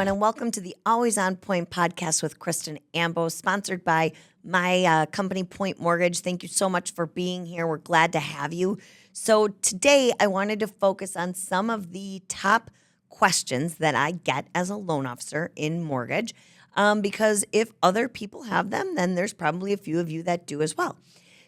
everyone, and welcome to the Always On Point podcast with Kristen Ambo, sponsored by my company, Point Mortgage. Thank you so much for being here. We're glad to have you. So today, I wanted to focus on some of the top questions that I get as a loan officer in mortgage, because if other people have them, then there's probably a few of you that do as well.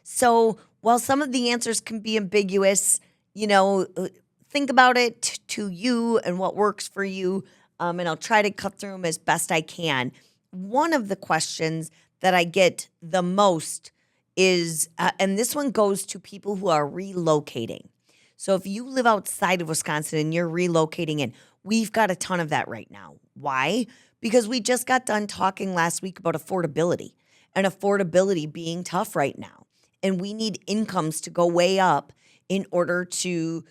So while some of the answers can be ambiguous, think about it to you and what works for you. And I'll try to cut through them as best I can. One of the questions that I get the most is, and this one goes to people who are relocating. So if you live outside of Wisconsin and you're relocating in, we've got a ton of that right now. Why? Because we just got done talking last week about affordability and affordability being tough right now. And we need incomes to go way up in order to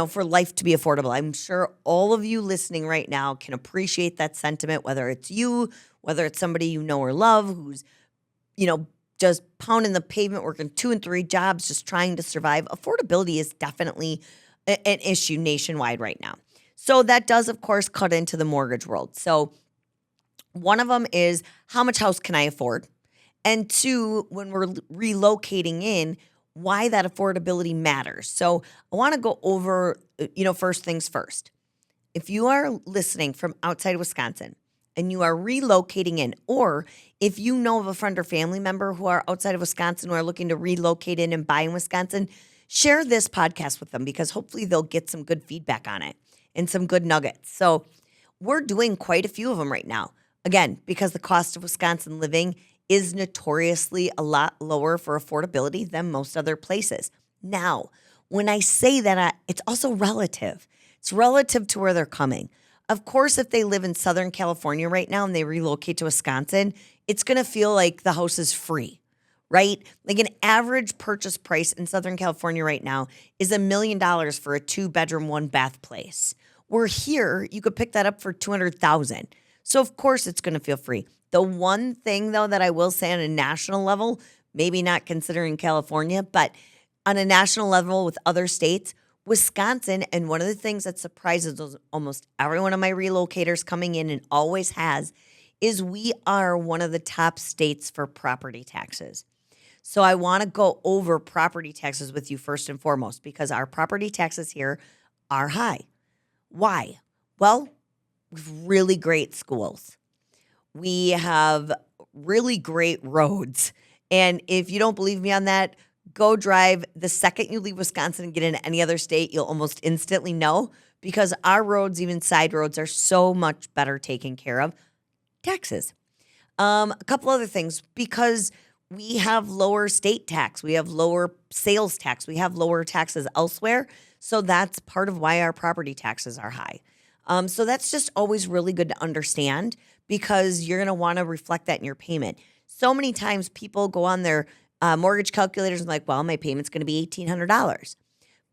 for life to be affordable. I'm sure all of you listening right now can appreciate that sentiment, whether it's you, whether it's somebody you know or love who's, just pounding the pavement, working 2 and 3 jobs, just trying to survive. Affordability is definitely an issue nationwide right now. So that does, of course, cut into the mortgage world. So one of them is, how much house can I afford? And 2, when we're relocating in, why that affordability matters. So I want to go over, first things first. If you are listening from outside of Wisconsin and you are relocating in, or if you know of a friend or family member who are outside of Wisconsin who are looking to relocate in and buy in Wisconsin, share this podcast with them because hopefully they'll get some good feedback on it and some good nuggets. So we're doing quite a few of them right now. Again, because the cost of Wisconsin living is notoriously a lot lower for affordability than most other places. Now, when I say that, it's also relative. It's relative to where they're coming. Of course, if they live in Southern California right now and they relocate to Wisconsin, it's going to feel like the house is free, right? Like an average purchase price in Southern California right now is $1 million for a 2-bedroom, 1-bath place. Where here, you could pick that up for $200,000. So of course, it's going to feel free. The one thing, though, that I will say on a national level, maybe not considering California, but on a national level with other states, Wisconsin, and one of the things that surprises almost every one of my relocators coming in and always has, is we are one of the top states for property taxes. So I want to go over property taxes with you first and foremost because our property taxes here are high. Why? Well, we have really great schools. We have really great roads. And if you don't believe me on that, go drive. The second you leave Wisconsin and get into any other state, you'll almost instantly know because our roads, even side roads, are so much better taken care of. Taxes. A couple other things, because we have lower state tax. We have lower sales tax. We have lower taxes elsewhere. So that's part of why our property taxes are high. So that's just always really good to understand because you're going to want to reflect that in your payment. So many times people go on their mortgage calculators and like, well, my payment's going to be $1,800.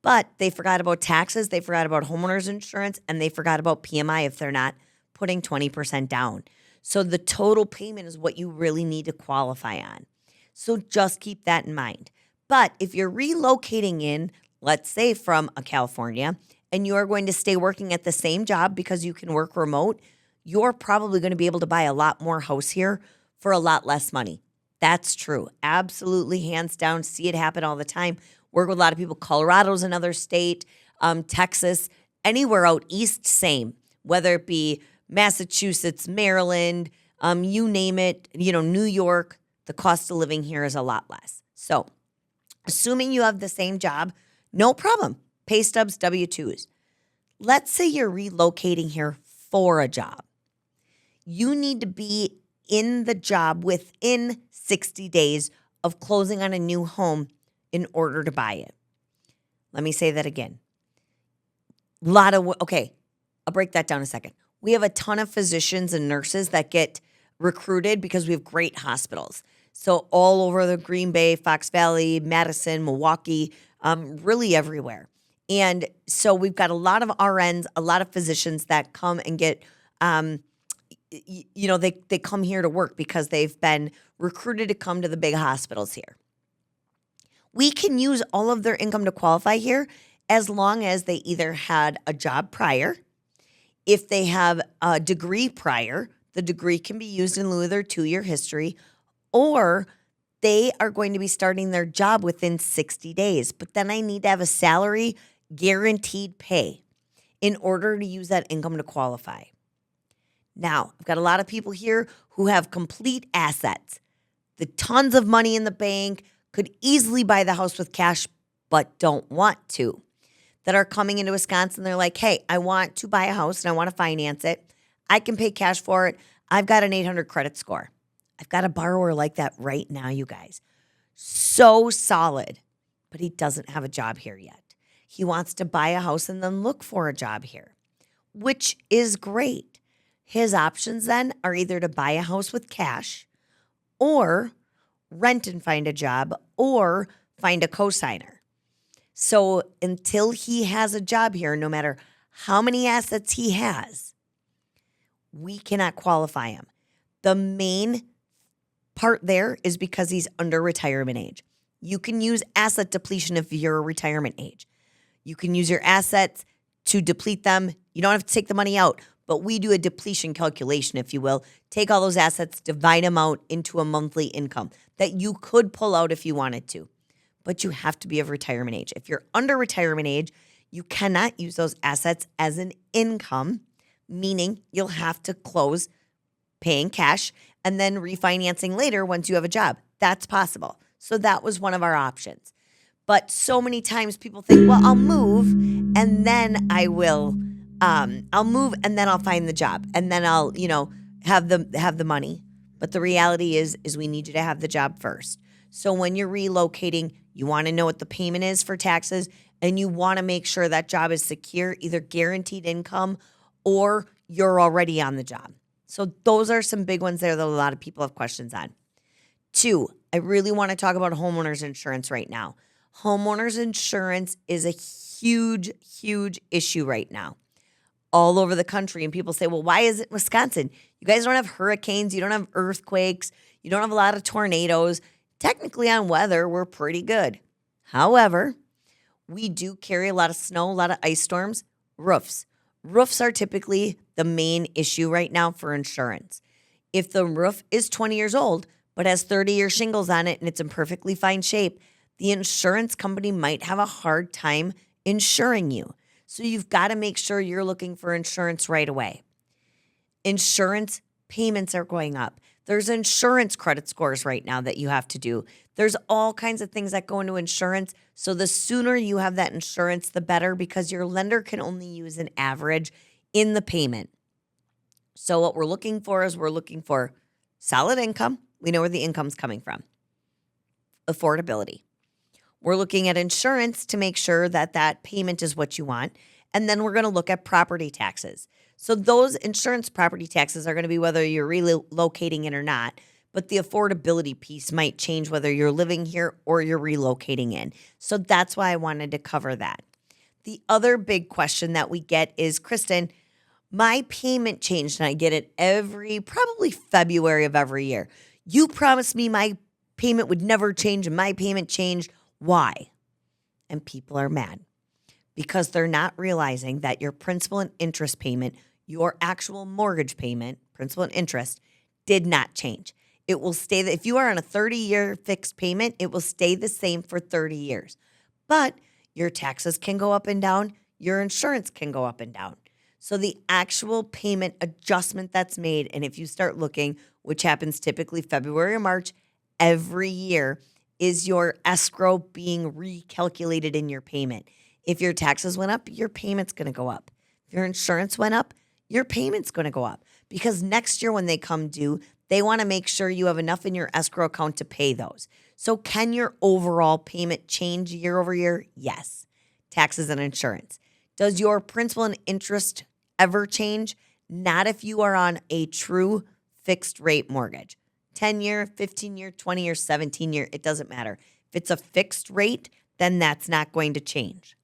But they forgot about taxes, they forgot about homeowners insurance, and they forgot about PMI if they're not putting 20% down. So the total payment is what you really need to qualify on. So just keep that in mind. But if you're relocating in, let's say from California, and you are going to stay working at the same job because you can work remote, you're probably going to be able to buy a lot more house here for a lot less money. That's true. Absolutely, hands down, see it happen all the time. Work with a lot of people. Colorado's another state, Texas, anywhere out east, same. Whether it be Massachusetts, Maryland, you name it, New York, the cost of living here is a lot less. So assuming you have the same job, no problem. Pay stubs, W-2s. Let's say you're relocating here for a job. You need to be in the job within 60 days of closing on a new home in order to buy it. Let me say that again. Okay, I'll break that down a second. We have a ton of physicians and nurses that get recruited because we have great hospitals. So all over the Green Bay, Fox Valley, Madison, Milwaukee, really everywhere. And so we've got a lot of RNs, a lot of physicians that come and get, they come here to work because they've been recruited to come to the big hospitals here. We can use all of their income to qualify here as long as they either had a job prior, If they have a degree prior, the degree can be used in lieu of their 2-year history, or they are going to be starting their job within 60 days. But then I need to have a salary guaranteed pay in order to use that income to qualify. Now, I've got a lot of people here who have complete assets, the tons of money in the bank, could easily buy the house with cash, but don't want to, that are coming into Wisconsin. They're like, hey, I want to buy a house and I want to finance it. I can pay cash for it. I've got an 800 credit score. I've got a borrower like that right now, you guys. So solid, but he doesn't have a job here yet. He wants to buy a house and then look for a job here, which is great. His options then are either to buy a house with cash or rent and find a job or find a cosigner. So until he has a job here, no matter how many assets he has, we cannot qualify him. The main part there is because he's under retirement age. You can use asset depletion if you're retirement age. You can use your assets to deplete them. You don't have to take the money out, but we do a depletion calculation, if you will. Take all those assets, divide them out into a monthly income that you could pull out if you wanted to, but you have to be of retirement age. If you're under retirement age, you cannot use those assets as an income, meaning you'll have to close paying cash and then refinancing later once you have a job. That's possible. So that was one of our options. But so many times people think, well, I'll move and then I'll move and then I'll find the job and then I'll, have the money. But the reality is we need you to have the job first. So when you're relocating, you want to know what the payment is for taxes and you want to make sure that job is secure, either guaranteed income or you're already on the job. So those are some big ones there that a lot of people have questions on. 2, I really want to talk about homeowners insurance right now. Homeowners insurance is a huge, huge issue right now all over the country. And people say, well, why is it Wisconsin? You guys don't have hurricanes. You don't have earthquakes. You don't have a lot of tornadoes. Technically on weather, we're pretty good. However, we do carry a lot of snow, a lot of ice storms, roofs. Roofs are typically the main issue right now for insurance. If the roof is 20 years old, but has 30-year shingles on it and it's in perfectly fine shape, the insurance company might have a hard time insuring you. So you've got to make sure you're looking for insurance right away. Insurance payments are going up. There's insurance credit scores right now that you have to do. There's all kinds of things that go into insurance. So the sooner you have that insurance, the better, because your lender can only use an average in the payment. So what we're looking for is solid income. We know where the income's coming from. Affordability. We're looking at insurance to make sure that that payment is what you want. And then we're going to look at property taxes. So those insurance property taxes are going to be whether you're relocating in or not. But the affordability piece might change whether you're living here or you're relocating in. So that's why I wanted to cover that. The other big question that we get is, Kristen, my payment changed, and I get it probably February of every year. You promised me my payment would never change, and my payment changed. Why? And people are mad because they're not realizing that your principal and interest payment, your actual mortgage payment, principal and interest, did not change. It will stay, if you are on a 30-year fixed payment, it will stay the same for 30 years. But your taxes can go up and down. Your insurance can go up and down. So the actual payment adjustment that's made, and if you start looking, which happens typically February or March every year, is your escrow being recalculated in your payment. If your taxes went up, your payment's going to go up. If your insurance went up, your payment's going to go up. Because next year when they come due, they want to make sure you have enough in your escrow account to pay those. So can your overall payment change year over year? Yes. Taxes and insurance. Does your principal and interest ever change? Not if you are on a true fixed rate mortgage. 10-year, 15-year, 20-year, 17-year, it doesn't matter. If it's a fixed rate, then that's not going to change.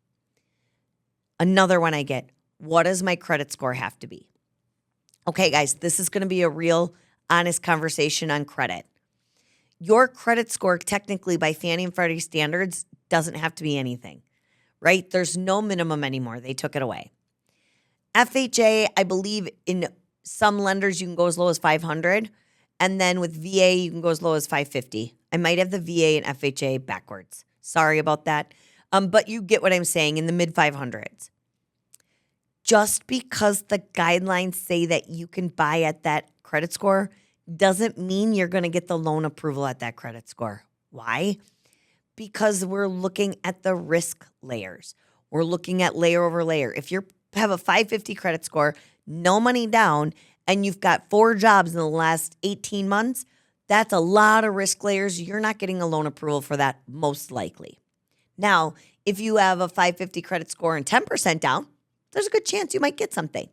Another one I get, what does my credit score have to be? Okay, guys, this is going to be a real honest conversation on credit. Your credit score, technically by Fannie and Freddie standards, doesn't have to be anything, right? There's no minimum anymore. They took it away. FHA, I believe in some lenders you can go as low as 500, and then with VA you can go as low as 550. I might have the VA and FHA backwards. Sorry about that. But you get what I'm saying, in the mid 500s. Just because the guidelines say that you can buy at that credit score doesn't mean you're going to get the loan approval at that credit score. Why? Because we're looking at the risk layers. We're looking at layer over layer. If you have a 550 credit score, no money down, and you've got 4 jobs in the last 18 months, that's a lot of risk layers. You're not getting a loan approval for that most likely. Now, if you have a 550 credit score and 10% down, there's a good chance you might get something.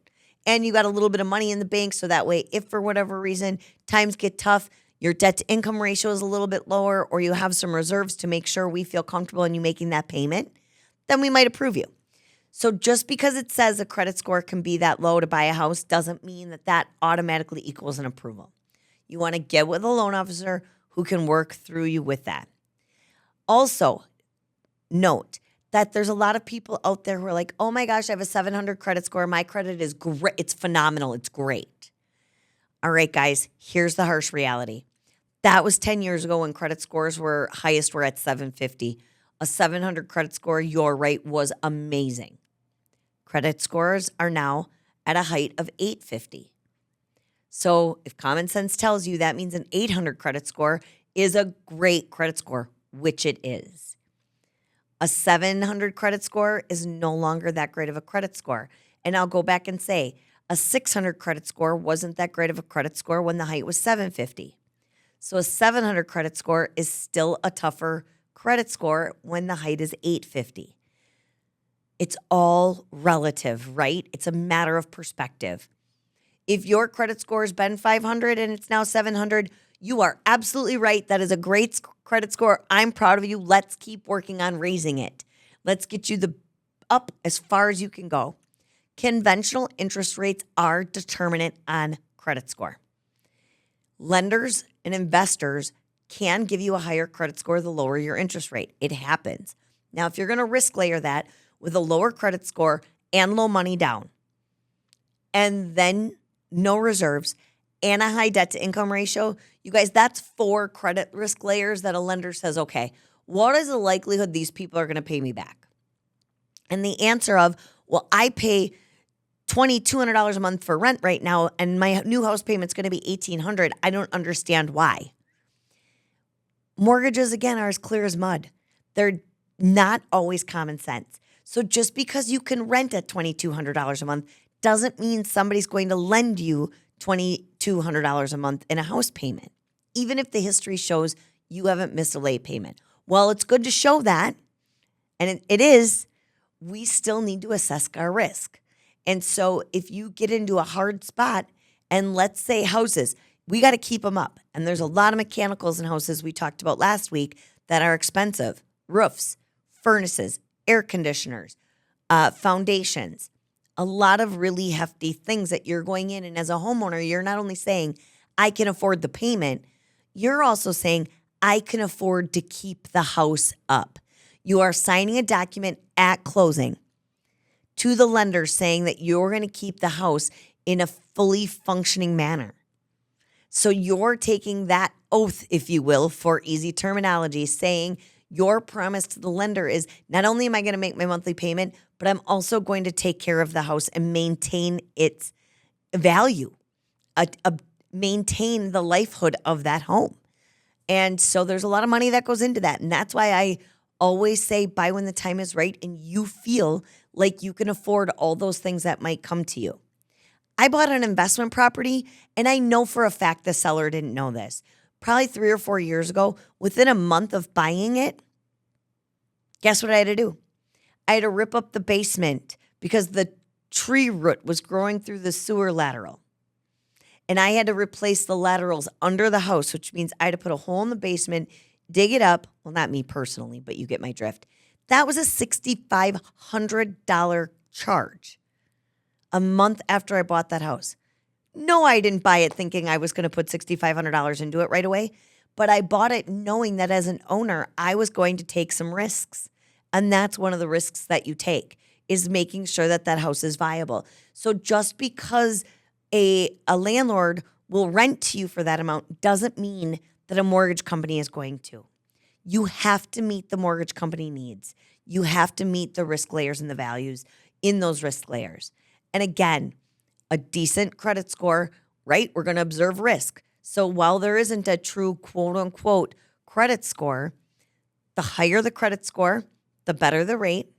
And you got a little bit of money in the bank, so that way, if for whatever reason times get tough, your debt to income ratio is a little bit lower, or you have some reserves to make sure we feel comfortable in you making that payment, then we might approve you. So just because it says a credit score can be that low to buy a house doesn't mean that that automatically equals an approval. You want to get with a loan officer who can work through you with that. Also, note that there's a lot of people out there who are like, oh my gosh, I have a 700 credit score. My credit is great. It's phenomenal. It's great. All right, guys, here's the harsh reality. That was 10 years ago when credit scores were highest were at 750. A 700 credit score, you're right, was amazing. Credit scores are now at a height of 850. So if common sense tells you that means an 800 credit score is a great credit score, which it is. A 700 credit score is no longer that great of a credit score. And I'll go back and say a 600 credit score wasn't that great of a credit score when the height was 750. So a 700 credit score is still a tougher credit score when the height is 850. It's all relative, right? It's a matter of perspective. If your credit score has been 500 and it's now 700, you are absolutely right. That is a great credit score. I'm proud of you. Let's keep working on raising it. Let's get you up as far as you can go. Conventional interest rates are determinant on credit score. Lenders and investors can give you a higher credit score the lower your interest rate. It happens. Now, if you're going to risk layer that with a lower credit score and low money down, and then no reserves and a high debt to income ratio, you guys, that's 4 credit risk layers that a lender says, okay, what is the likelihood these people are going to pay me back? And the answer of, well, I pay $2,200 a month for rent right now, and my new house payment's going to be $1,800. I don't understand why. Mortgages, again, are as clear as mud. They're not always common sense. So just because you can rent at $2,200 a month doesn't mean somebody's going to lend you $2,200 a month in a house payment, even if the history shows you haven't missed a late payment. Well, it's good to show that, and it is. We still need to assess our risk. And so if you get into a hard spot, and let's say houses, we got to keep them up. And there's a lot of mechanicals in houses we talked about last week that are expensive. Roofs, furnaces, air conditioners, foundations, a lot of really hefty things that you're going in. And as a homeowner, you're not only saying, I can afford the payment, you're also saying, I can afford to keep the house up. You are signing a document at closing to the lender saying that you're going to keep the house in a fully functioning manner. So you're taking that oath, if you will, for easy terminology, saying your promise to the lender is not only am I going to make my monthly payment, but I'm also going to take care of the house and maintain its value, maintain the lifehood of that home. And so there's a lot of money that goes into that. And that's why I always say buy when the time is right and you feel like you can afford all those things that might come to you. I bought an investment property, and I know for a fact the seller didn't know this. Probably 3 or 4 years ago, within a month of buying it, guess what I had to do? I had to rip up the basement because the tree root was growing through the sewer lateral. And I had to replace the laterals under the house, which means I had to put a hole in the basement, dig it up. Well, not me personally, but you get my drift. That was a $6,500 charge a month after I bought that house. No, I didn't buy it thinking I was going to put $6,500 into it right away, but I bought it knowing that as an owner, I was going to take some risks. And that's one of the risks that you take is making sure that that house is viable. So just because a landlord will rent to you for that amount doesn't mean that a mortgage company is going to. You have to meet the mortgage company needs. You have to meet the risk layers and the values in those risk layers. And again, a decent credit score, right? We're going to observe risk. So while there isn't a true quote unquote credit score, the higher the credit score, the better the rate.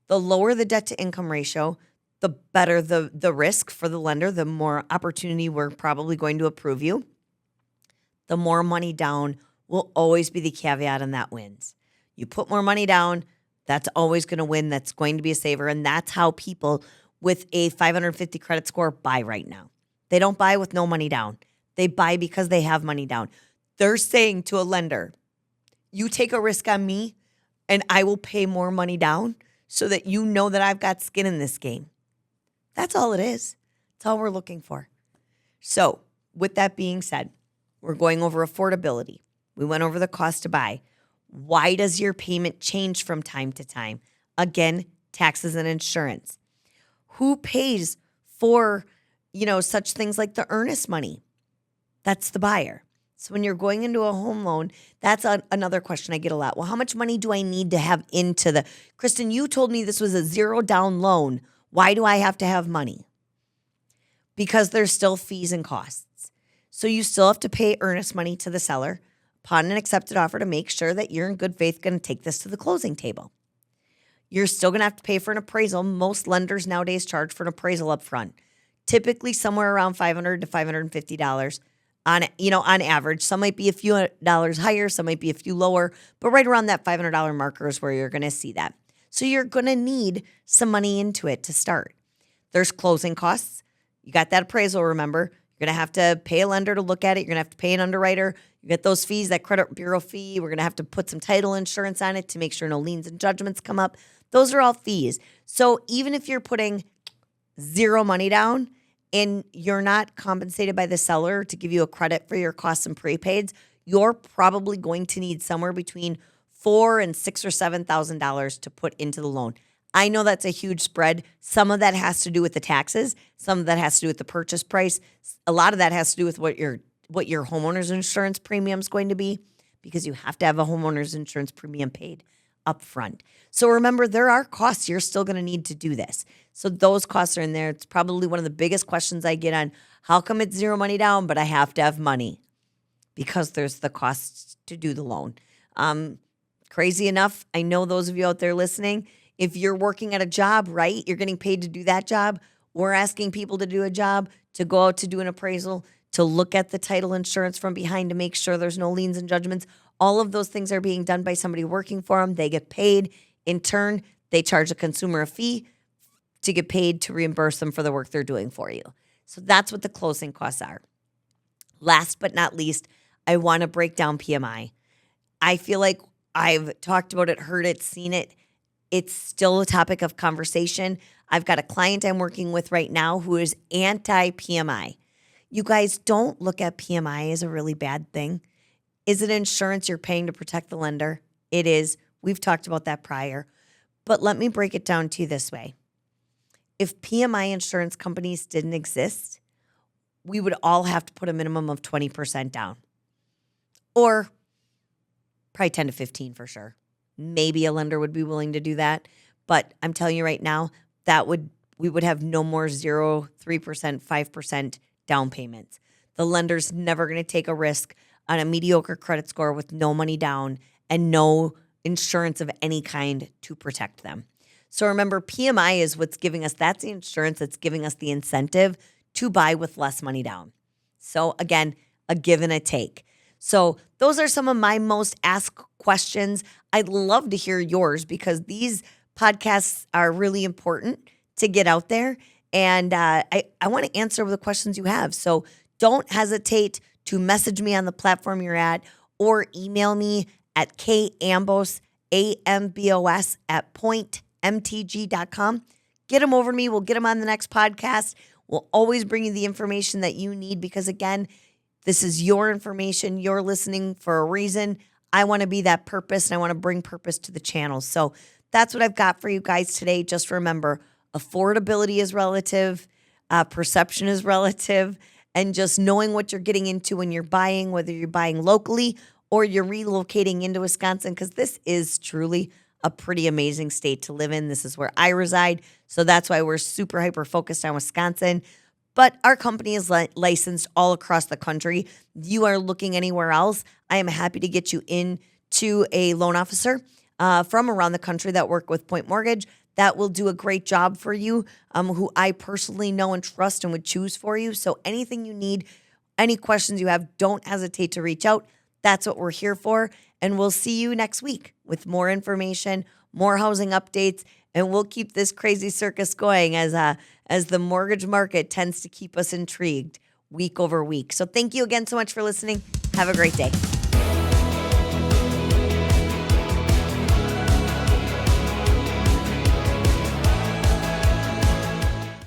The lower the debt to income ratio, the better the risk for the lender, the more opportunity we're probably going to approve you. The more money down will always be the caveat, and that wins. You put more money down, that's always going to win. That's going to be a saver. And that's how people with a 550 credit score buy right now. They don't buy with no money down. They buy because they have money down. They're saying to a lender, you take a risk on me and I will pay more money down so that you know that I've got skin in this game. That's all it is. That's all we're looking for. So with that being said, we're going over affordability. We went over the cost to buy. Why does your payment change from time to time? Again, taxes and insurance. Who pays for, such things like the earnest money? That's the buyer. So when you're going into a home loan, that's another question I get a lot. Well, how much money do I need to have into the, Kristen, you told me this was a 0 down loan. Why do I have to have money? Because there's still fees and costs. So you still have to pay earnest money to the seller upon an accepted offer to make sure that you're in good faith going to take this to the closing table. You're still going to have to pay for an appraisal. Most lenders nowadays charge for an appraisal up front, typically somewhere around $500 to $550 on average. Some might be a few dollars higher, some might be a few lower, but right around that $500 marker is where you're going to see that. So you're going to need some money into it to start. There's closing costs. You got that appraisal, remember. You're going to have to pay a lender to look at it. You're going to have to pay an underwriter. You get those fees, that credit bureau fee. We're going to have to put some title insurance on it to make sure no liens and judgments come up. Those are all fees. So even if you're putting zero money down and you're not compensated by the seller to give you a credit for your costs and prepaids, you're probably going to need somewhere between $4,000 and $6,000 or $7,000 to put into the loan. I know that's a huge spread. Some of that has to do with the taxes. Some of that has to do with the purchase price. A lot of that has to do with what your homeowner's insurance premium is going to be, because you have to have a homeowner's insurance premium paid up front. So remember, there are costs you're still going to need to do this. So those costs are in there. It's probably one of the biggest questions I get on how come it's zero money down, but I have to have money, because there's the costs to do the loan. Crazy enough, I know those of you out there listening, if you're working at a job, right, you're getting paid to do that job. We're asking people to do a job, to go out to do an appraisal, to look at the title insurance from behind to make sure there's no liens and judgments. All of those things are being done by somebody working for them. They get paid. In turn, they charge a consumer a fee to get paid to reimburse them for the work they're doing for you. So that's what the closing costs are. Last but not least, I want to break down PMI. I feel like I've talked about it, heard it, seen it. It's still a topic of conversation. I've got a client I'm working with right now who is anti-PMI. You guys, don't look at PMI as a really bad thing. Is it insurance you're paying to protect the lender? It is. We've talked about that prior. But let me break it down to you this way. If PMI insurance companies didn't exist, we would all have to put a minimum of 20% down. Or probably 10 to 15 for sure. Maybe a lender would be willing to do that. But I'm telling you right now, we would have no more 0, 3%, 5% down payments. The lender's never going to take a risk on a mediocre credit score with no money down and no insurance of any kind to protect them. So remember, PMI is what's giving us, that's the insurance that's giving us the incentive to buy with less money down. So again, a give and a take. So those are some of my most asked questions. I'd love to hear yours, because these podcasts are really important to get out there. And I want to answer the questions you have. So don't hesitate to message me on the platform you're at, or email me at kambos, AMBOS, at pointmtg.com. Get them over to me. We'll get them on the next podcast. We'll always bring you the information that you need, because again, this is your information. You're listening for a reason. I want to be that purpose, and I want to bring purpose to the channel. So that's what I've got for you guys today. Just remember, affordability is relative, perception is relative, and just knowing what you're getting into when you're buying, whether you're buying locally or you're relocating into Wisconsin, because this is truly a pretty amazing state to live in. This is where I reside. So that's why we're super hyper focused on Wisconsin. But our company is licensed all across the country. You are looking anywhere else, I am happy to get you into a loan officer from around the country that work with Point Mortgage that will do a great job for you, who I personally know and trust and would choose for you. So anything you need, any questions you have, don't hesitate to reach out. That's what we're here for. And we'll see you next week with more information, more housing updates, and we'll keep this crazy circus going as the mortgage market tends to keep us intrigued week over week. So thank you again so much for listening. Have a great day.